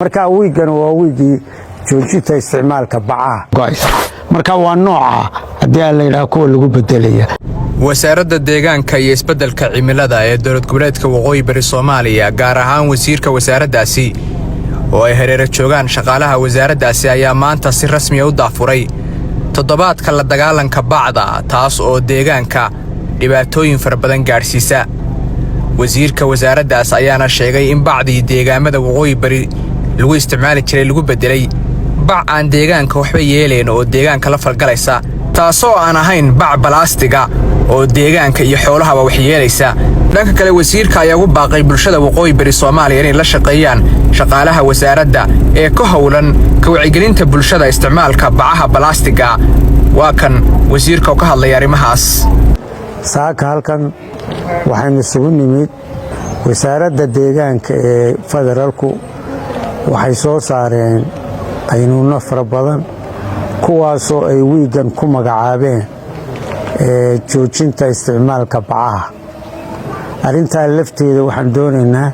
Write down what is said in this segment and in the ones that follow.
marka wiigan waa wiigi joojinta isticmaalka bacaha marka waa nooca hadii la yiraahdo kuwa lagu bedelaya wasaaradda deegaanka iyo isbeddelka cimilada ee dowlad goboleedka waqooyi bari Soomaaliya gaar ahaan wasiirka wasaaraddaasi oo ay hareer joogaan shaqaalaha wasaaraddaasi ayaa maanta si rasmi ah u daafuray toddobaadka la dagaalanka bacda taas oo deegaanka dhibaatooyin fara badan gaarsiisa wasiirka wasaaraddaas ayaana sheegay in bacdii deegaamada waqooyi bari lagu isticmaali jiray lagu bedelay bac aan deegaanka waxba yeeleen oo deegaanka la falgalaysa taasoo aan ahayn bac balaastiga oo deegaanka iyo xoolahaba wax yeelaysa dhanka kale wasiirka ayaa ugu baaqay bulshada waqooyi bari Soomaaliya inay la shaqeeyaan shaqaalaha wasaaradda ee ka howlan ka wacyigelinta bulshada isticmaalka bacaha balaastiga waa kan wasiirka oo ka hadlay arrimahaas saaka halkan waxaan isugu nimid wasaaradda deegaanka ee federaalku waxay soo saareen qaynuuno fara badan kuwaasoo ay wiigan ku magacaabeen joojinta isticmaalka bacaha arrintaa lafteeda waxaan doonaynaa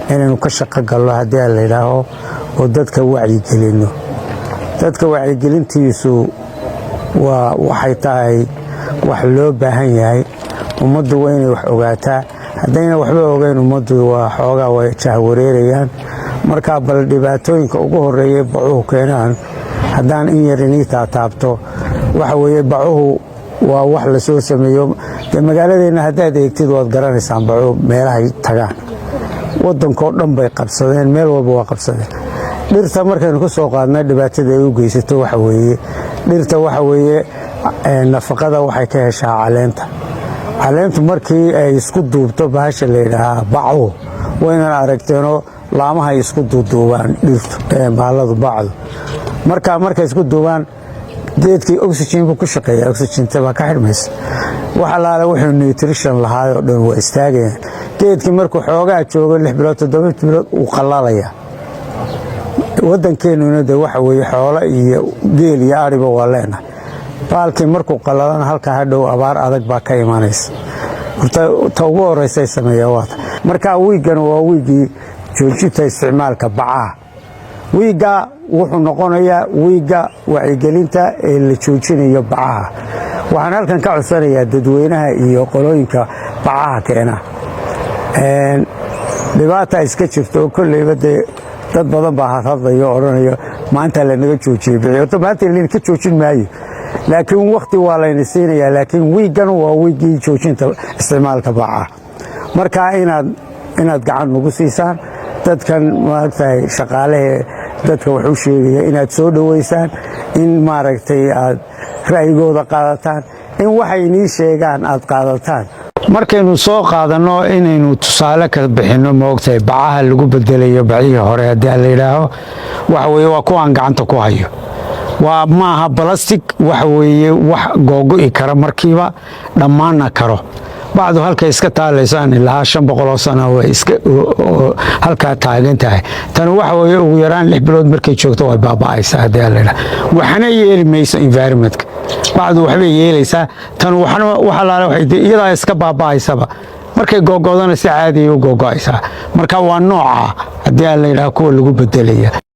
inaynu ka shaqo galno haddii la yidhaaho oo dadka wacyigelino dadka wacyigelintiisu waxay tahay wax loo baahan yahay ummaddu waa inay wax ogaataa haddayna waxba ogeyn ummaddu waa xoogaa way jahwareerayaan marka bal dhibaatooyinka ugu horeeyay bacuhu keenaan haddaan in yar inii taataabto waxa weeye bacuhu waa wax la soo sameeyo magaaladeenna haddaad eegtid waad garanaysaan bacuhu meelahay tagaan waddankoo dhan bay qabsadeen meel walba waa qabsadeen dhirta markaynu ka soo qaadnay dhibaatada ay u geysato waxa weeye dhirta waxa weeye nafaqada waxay ka heshaa caleentu markii ay isku duubto bahasha la yidhaahaa bacuhu waynan aragteenoo laamahay isku duuduubaan dhirtu baaladu bacdu markay isku duubaan geedkii oxygen buu ku shaqeeyaa oxygenta baa ka xidhmaysa wax alaale wuxuu nutrition lahaayoo dhan waa istaagayaan geedkii markuu xoogaa joogo 6 bilood 7 bilood uu qallalaya waddankeennuna de waxa weeye xoolo iyo geel iyo ariba waa leenahay baalkii markuu qallalana halkaa hadhow abaar adag baa ka imanaysa ta ugu horreysay sameeyaa waata marka wiigan waa wiigii joojinta isticmaalka bacaha wiiga wuxuu noqonayaa wiiga wacyigelinta ee la joojinayo bacaha waxaan halkan ka codsanayaa dadweynaha iyo qolooyinka bacaha keena dhibaata iska jirto oo kolleyba dee dad badan baa hadlayo odhanayo maanta lanaga joojiyey bixi maanta laynaka joojin maayo laakiin waqti waa layna siinayaa laakiin wiigan waa wiigii joojinta isticmaalka bacaha marka inaad gacan nagu siisaan dadkan maaragtay shaqaalaha dadka wuxuu sheegaya inaad soo dhaweysaan in maaragtay aad ra'yigooda qaadataan in waxay nii sheegaan aad qaadataan markaynu soo qaadano inaynu tusaale ka bixino moogtay bacaha lagu bedelayo bacihii hore haddii la yidhaaho waxa weeye waa kuwaan gacanta ku hayo waa maaha balastic waxa weeye wax googo'i kara markiiba dhammaana karo bacdu halka iska taalaysaan ilaa 500 sano way iska halka taagan tahay tan waxa weeye ugu yaraan 6 bilood markay joogto way baaba'aysaa hadii la yiraahdo waxana yeeli mayso environment bacdu waxba yeelaysaa tan waxa la waxay iyada iska baaba'aysaba markay googoodana si caadi ah u googo'aysaa marka waa nooca hadii la yiraahdo kuwa lagu bedelaya